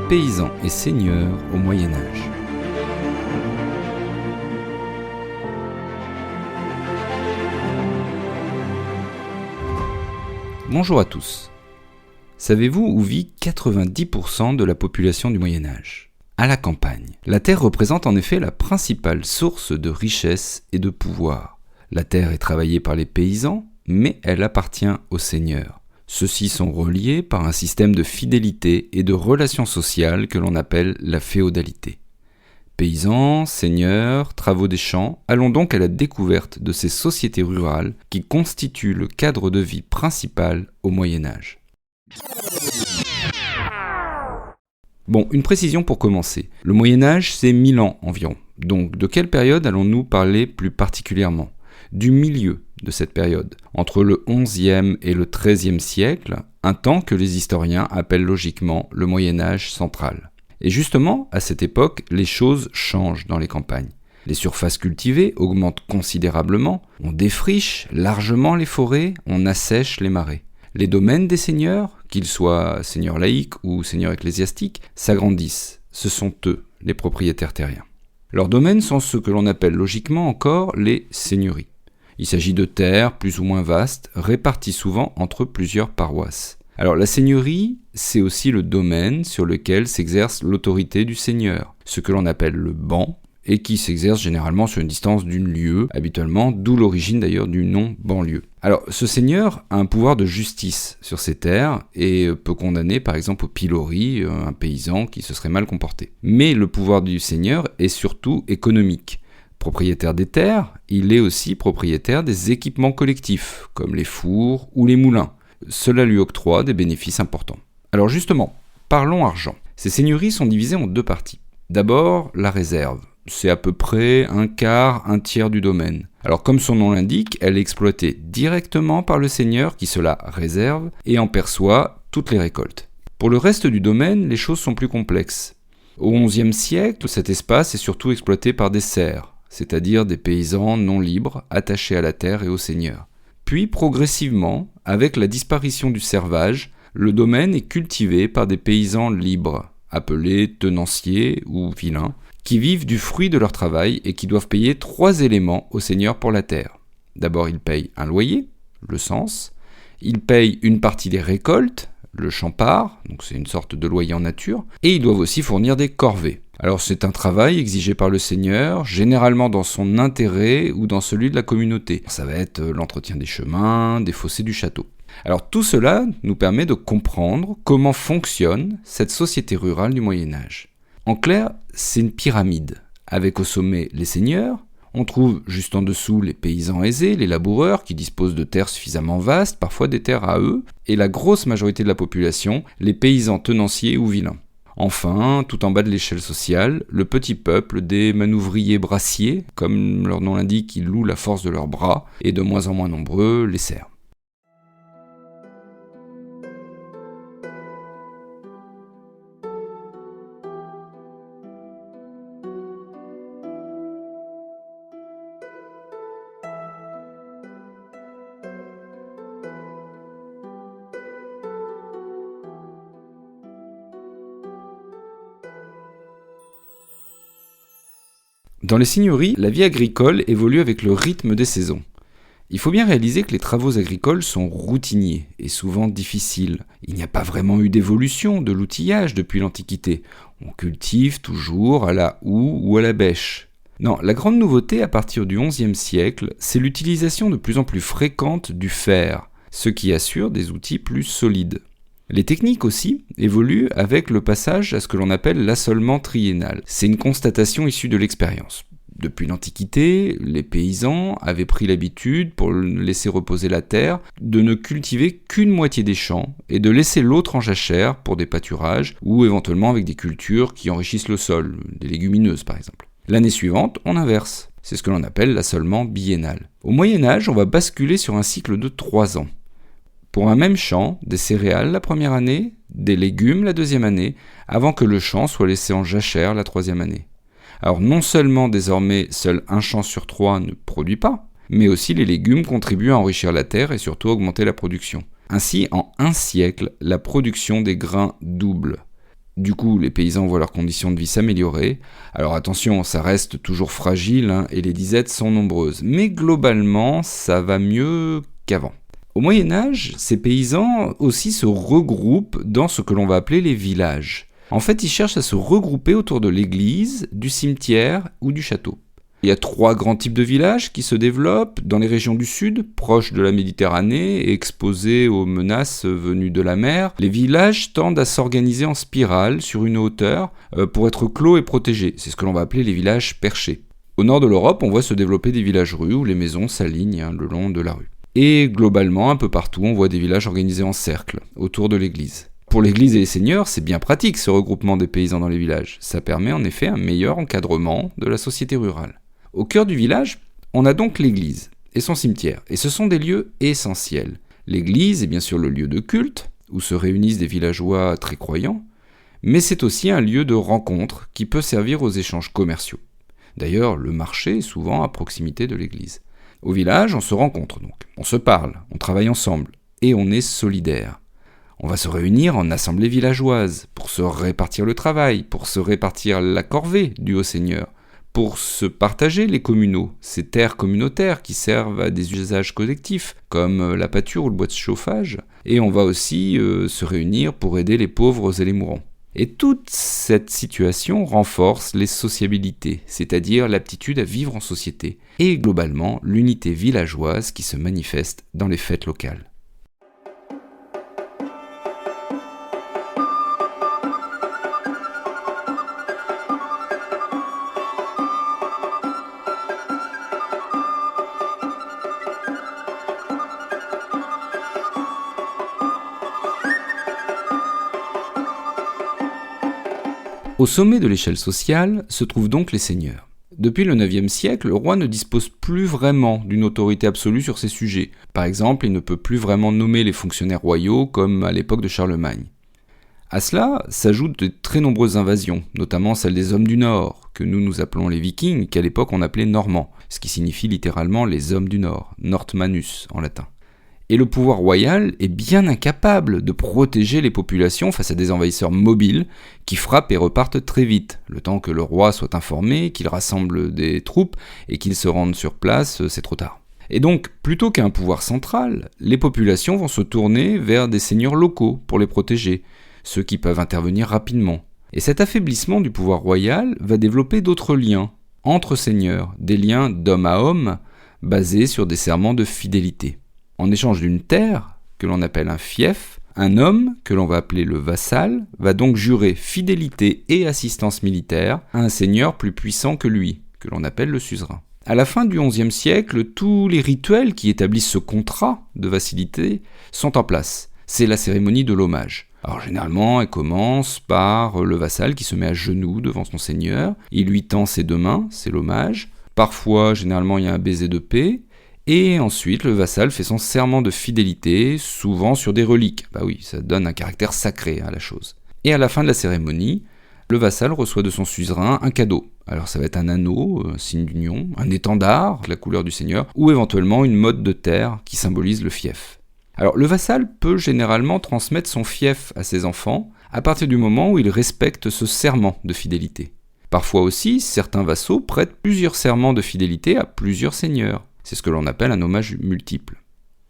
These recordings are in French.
paysans et seigneurs au Moyen Âge. Bonjour à tous. Savez-vous où vit 90% de la population du Moyen Âge ? À la campagne. La terre représente en effet la principale source de richesse et de pouvoir. La terre est travaillée par les paysans, mais elle appartient aux seigneurs. Ceux-ci sont reliés par un système de fidélité et de relations sociales que l'on appelle la féodalité. Paysans, seigneurs, travaux des champs, allons donc à la découverte de ces sociétés rurales qui constituent le cadre de vie principal au Moyen Âge. Bon, une précision pour commencer. Le Moyen Âge, c'est 1000 ans environ. Donc, de quelle période allons-nous parler plus particulièrement ? Du milieu de cette période, entre le XIe et le XIIIe siècle, un temps que les historiens appellent logiquement le Moyen Âge central. Et justement, à cette époque, les choses changent dans les campagnes. Les surfaces cultivées augmentent considérablement, on défriche largement les forêts, on assèche les marais. Les domaines des seigneurs, qu'ils soient seigneurs laïcs ou seigneurs ecclésiastiques, s'agrandissent. Ce sont eux, les propriétaires terriens. Leurs domaines sont ce que l'on appelle logiquement encore les seigneuries. Il s'agit de terres plus ou moins vastes, réparties souvent entre plusieurs paroisses. Alors la seigneurie, c'est aussi le domaine sur lequel s'exerce l'autorité du seigneur, ce que l'on appelle le ban, et qui s'exerce généralement sur une distance d'une lieue, habituellement, d'où l'origine d'ailleurs du nom banlieue. Alors ce seigneur a un pouvoir de justice sur ses terres et peut condamner par exemple au pilori un paysan qui se serait mal comporté. Mais le pouvoir du seigneur est surtout économique. Propriétaire des terres, il est aussi propriétaire des équipements collectifs, comme les fours ou les moulins. Cela lui octroie des bénéfices importants. Alors justement, parlons argent. Ces seigneuries sont divisées en deux parties. D'abord, la réserve. C'est à peu près un quart, un tiers du domaine. Alors comme son nom l'indique, elle est exploitée directement par le seigneur qui se la réserve et en perçoit toutes les récoltes. Pour le reste du domaine, les choses sont plus complexes. Au XIe siècle, cet espace est surtout exploité par des serfs, c'est-à-dire des paysans non libres, attachés à la terre et au seigneur. Puis, progressivement, avec la disparition du servage, le domaine est cultivé par des paysans libres, appelés tenanciers ou vilains, qui vivent du fruit de leur travail et qui doivent payer 3 éléments au seigneur pour la terre. D'abord, ils payent un loyer, le cens, ils payent une partie des récoltes, le champart, donc c'est une sorte de loyer en nature, et ils doivent aussi fournir des corvées. Alors c'est un travail exigé par le seigneur, généralement dans son intérêt ou dans celui de la communauté. Ça va être l'entretien des chemins, des fossés du château. Alors tout cela nous permet de comprendre comment fonctionne cette société rurale du Moyen Âge. En clair, c'est une pyramide, avec au sommet les seigneurs, on trouve juste en dessous les paysans aisés, les laboureurs qui disposent de terres suffisamment vastes, parfois des terres à eux, et la grosse majorité de la population, les paysans tenanciers ou vilains. Enfin, tout en bas de l'échelle sociale, le petit peuple des manouvriers brassiers, comme leur nom l'indique, ils louent la force de leurs bras, et de moins en moins nombreux, les serfs. Dans les seigneuries, la vie agricole évolue avec le rythme des saisons. Il faut bien réaliser que les travaux agricoles sont routiniers et souvent difficiles. Il n'y a pas vraiment eu d'évolution de l'outillage depuis l'Antiquité. On cultive toujours à la houe ou à la bêche. Non, la grande nouveauté à partir du XIe siècle, c'est l'utilisation de plus en plus fréquente du fer, ce qui assure des outils plus solides. Les techniques aussi évoluent avec le passage à ce que l'on appelle l'assolement triennal. C'est une constatation issue de l'expérience. Depuis l'Antiquité, les paysans avaient pris l'habitude, pour laisser reposer la terre, de ne cultiver qu'une moitié des champs et de laisser l'autre en jachère pour des pâturages ou éventuellement avec des cultures qui enrichissent le sol, des légumineuses par exemple. L'année suivante, on inverse. C'est ce que l'on appelle l'assolement biennal. Au Moyen Âge, on va basculer sur un cycle de 3 ans. Pour un même champ, des céréales la première année, des légumes la deuxième année, avant que le champ soit laissé en jachère la troisième année. Alors non seulement désormais seul un champ sur 3 ne produit pas, mais aussi les légumes contribuent à enrichir la terre et surtout à augmenter la production. Ainsi, en un siècle, la production des grains double. Du coup, les paysans voient leurs conditions de vie s'améliorer. Alors attention, ça reste toujours fragile et les disettes sont nombreuses. Mais globalement, ça va mieux qu'avant. Au Moyen-Âge, ces paysans aussi se regroupent dans ce que l'on va appeler les villages. En fait, ils cherchent à se regrouper autour de l'église, du cimetière ou du château. Il y a 3 grands types de villages qui se développent dans les régions du sud, proches de la Méditerranée et exposés aux menaces venues de la mer. Les villages tendent à s'organiser en spirale sur une hauteur pour être clos et protégés. C'est ce que l'on va appeler les villages perchés. Au nord de l'Europe, on voit se développer des villages-rues où les maisons s'alignent le long de la rue. Et globalement, un peu partout, on voit des villages organisés en cercle, autour de l'église. Pour l'église et les seigneurs, c'est bien pratique ce regroupement des paysans dans les villages. Ça permet en effet un meilleur encadrement de la société rurale. Au cœur du village, on a donc l'église et son cimetière, et ce sont des lieux essentiels. L'église est bien sûr le lieu de culte, où se réunissent des villageois très croyants, mais c'est aussi un lieu de rencontre qui peut servir aux échanges commerciaux. D'ailleurs, le marché est souvent à proximité de l'église. Au village, on se rencontre donc, on se parle, on travaille ensemble, et on est solidaire. On va se réunir en assemblée villageoise pour se répartir le travail, pour se répartir la corvée due au seigneur, pour se partager les communaux, ces terres communautaires qui servent à des usages collectifs, comme la pâture ou le bois de chauffage, et on va aussi se réunir pour aider les pauvres et les mourants. Et toute cette situation renforce les sociabilités, c'est-à-dire l'aptitude à vivre en société, et globalement l'unité villageoise qui se manifeste dans les fêtes locales. Au sommet de l'échelle sociale se trouvent donc les seigneurs. Depuis le IXe siècle, le roi ne dispose plus vraiment d'une autorité absolue sur ces sujets. Par exemple, il ne peut plus vraiment nommer les fonctionnaires royaux comme à l'époque de Charlemagne. À cela s'ajoutent de très nombreuses invasions, notamment celle des hommes du Nord, que nous appelons les Vikings, qu'à l'époque on appelait Normands, ce qui signifie littéralement les hommes du Nord, Nordmannus en latin. Et le pouvoir royal est bien incapable de protéger les populations face à des envahisseurs mobiles qui frappent et repartent très vite. Le temps que le roi soit informé, qu'il rassemble des troupes et qu'il se rende sur place, c'est trop tard. Et donc, plutôt qu'un pouvoir central, les populations vont se tourner vers des seigneurs locaux pour les protéger, ceux qui peuvent intervenir rapidement. Et cet affaiblissement du pouvoir royal va développer d'autres liens entre seigneurs, des liens d'homme à homme basés sur des serments de fidélité. En échange d'une terre, que l'on appelle un fief, un homme, que l'on va appeler le vassal, va donc jurer fidélité et assistance militaire à un seigneur plus puissant que lui, que l'on appelle le suzerain. À la fin du XIe siècle, tous les rituels qui établissent ce contrat de vassalité sont en place. C'est la cérémonie de l'hommage. Alors généralement, elle commence par le vassal qui se met à genoux devant son seigneur, il lui tend ses 2 mains, c'est l'hommage. Parfois, généralement, il y a un baiser de paix. Et ensuite, le vassal fait son serment de fidélité, souvent sur des reliques. Bah oui, ça donne un caractère sacré à la chose. Et à la fin de la cérémonie, le vassal reçoit de son suzerain un cadeau. Alors ça va être un anneau, un signe d'union, un étendard, la couleur du seigneur, ou éventuellement une motte de terre qui symbolise le fief. Alors le vassal peut généralement transmettre son fief à ses enfants à partir du moment où il respecte ce serment de fidélité. Parfois aussi, certains vassaux prêtent plusieurs serments de fidélité à plusieurs seigneurs. C'est ce que l'on appelle un hommage multiple.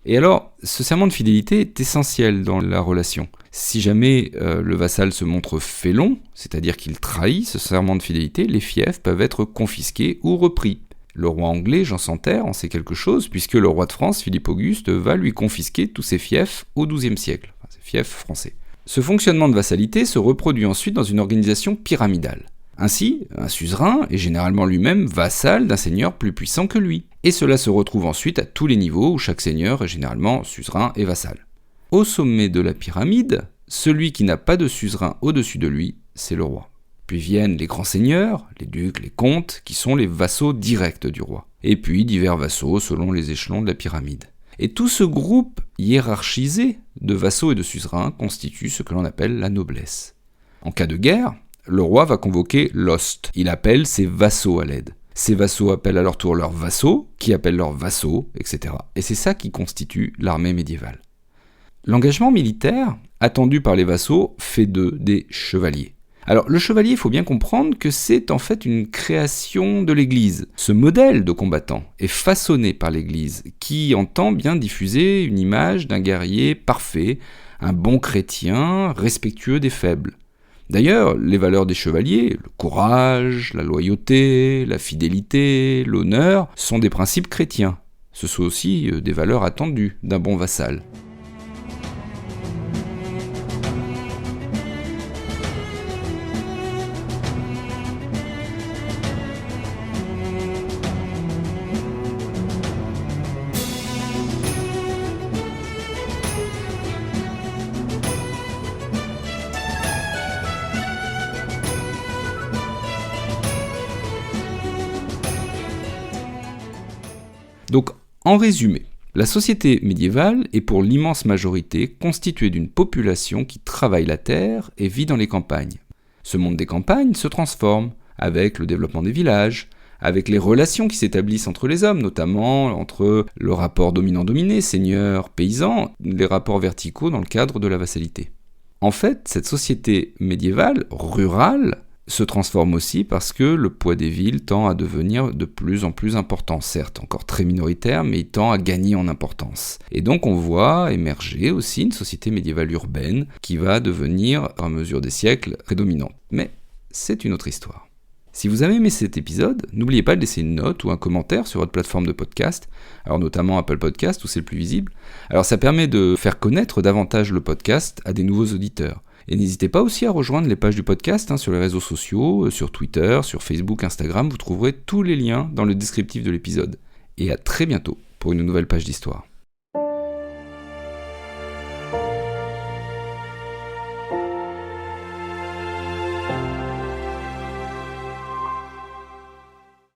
Et alors, ce serment de fidélité est essentiel dans la relation. Si jamais le vassal se montre félon, c'est-à-dire qu'il trahit ce serment de fidélité, les fiefs peuvent être confisqués ou repris. Le roi anglais, Jean sans Terre, en sait quelque chose, puisque le roi de France, Philippe Auguste, va lui confisquer tous ses fiefs au XIIe siècle, ses fiefs français. Ce fonctionnement de vassalité se reproduit ensuite dans une organisation pyramidale. Ainsi, un suzerain est généralement lui-même vassal d'un seigneur plus puissant que lui. Et cela se retrouve ensuite à tous les niveaux où chaque seigneur est généralement suzerain et vassal. Au sommet de la pyramide, celui qui n'a pas de suzerain au-dessus de lui, c'est le roi. Puis viennent les grands seigneurs, les ducs, les comtes, qui sont les vassaux directs du roi. Et puis divers vassaux selon les échelons de la pyramide. Et tout ce groupe hiérarchisé de vassaux et de suzerains constitue ce que l'on appelle la noblesse. En cas de guerre, le roi va convoquer l'ost. Il appelle ses vassaux à l'aide. Ces vassaux appellent à leur tour leurs vassaux, qui appellent leurs vassaux, etc. Et c'est ça qui constitue l'armée médiévale. L'engagement militaire, attendu par les vassaux, fait d'eux des chevaliers. Alors le chevalier, il faut bien comprendre que c'est en fait une création de l'Église. Ce modèle de combattant est façonné par l'Église, qui entend bien diffuser une image d'un guerrier parfait, un bon chrétien, respectueux des faibles. D'ailleurs, les valeurs des chevaliers, le courage, la loyauté, la fidélité, l'honneur, sont des principes chrétiens. Ce sont aussi des valeurs attendues d'un bon vassal. Donc, en résumé, la société médiévale est pour l'immense majorité constituée d'une population qui travaille la terre et vit dans les campagnes. Ce monde des campagnes se transforme avec le développement des villages, avec les relations qui s'établissent entre les hommes, notamment entre le rapport dominant-dominé, seigneur, paysan, les rapports verticaux dans le cadre de la vassalité. En fait, cette société médiévale, rurale, se transforme aussi parce que le poids des villes tend à devenir de plus en plus important, certes encore très minoritaire, mais il tend à gagner en importance. Et donc on voit émerger aussi une société médiévale urbaine qui va devenir, à mesure des siècles, prédominante. Mais c'est une autre histoire. Si vous avez aimé cet épisode, n'oubliez pas de laisser une note ou un commentaire sur votre plateforme de podcast, alors notamment Apple Podcast où c'est le plus visible. Alors ça permet de faire connaître davantage le podcast à des nouveaux auditeurs. Et n'hésitez pas aussi à rejoindre les pages du podcast sur les réseaux sociaux, sur Twitter, sur Facebook, Instagram, vous trouverez tous les liens dans le descriptif de l'épisode. Et à très bientôt pour une nouvelle page d'histoire.